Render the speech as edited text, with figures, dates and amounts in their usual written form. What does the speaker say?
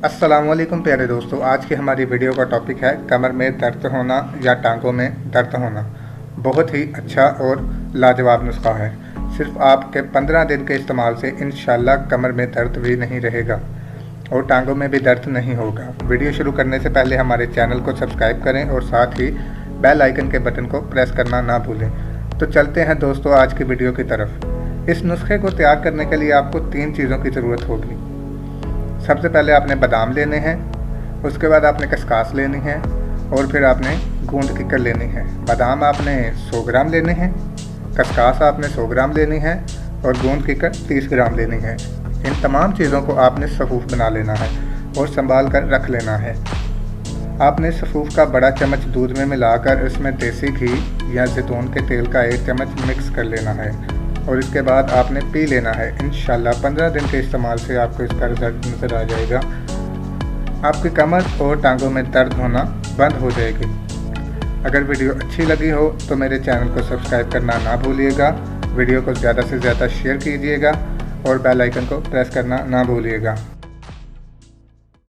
अस्सलामुअलैकुम प्यारे दोस्तों, आज की हमारी वीडियो का टॉपिक है कमर में दर्द होना या टांगों में दर्द होना। बहुत ही अच्छा और लाजवाब नुस्खा है। सिर्फ आपके 15 दिन के इस्तेमाल से इंशाल्लाह कमर में दर्द भी नहीं रहेगा और टांगों में भी दर्द नहीं होगा। वीडियो शुरू करने से पहले हमारे चैनल को सब्सक्राइब करें और साथ ही बेल आइकन के बटन को प्रेस करना ना भूलें। तो चलते हैं दोस्तों आज की वीडियो की तरफ। इस नुस्खे को तैयार करने के लिए आपको 3 चीज़ों की ज़रूरत होगी। सबसे पहले आपने बादाम लेने हैं, उसके बाद आपने खसखस लेनी है और फिर आपने गूंद किकर लेनी है। बादाम आपने 100 ग्राम लेने हैं, खसखस आपने 100 ग्राम लेनी है और गूंद किकर 30 ग्राम लेनी है। इन तमाम चीज़ों को आपने सफ़ूफ बना लेना है और संभाल कर रख लेना है। आपने सफ़ूफ का बड़ा चम्मच दूध में मिलाकर उसमें देसी घी या जैतून के तेल का 1 चम्मच मिक्स कर लेना है और इसके बाद आपने पी लेना है। इंशाल्लाह 15 दिन के इस्तेमाल से आपको इसका रिजल्ट नज़र आ जाएगा। आपकी कमर और टांगों में दर्द होना बंद हो जाएगी। अगर वीडियो अच्छी लगी हो तो मेरे चैनल को सब्सक्राइब करना ना भूलिएगा। वीडियो को ज़्यादा से ज़्यादा शेयर कीजिएगा और बेल आइकन को प्रेस करना ना भूलिएगा।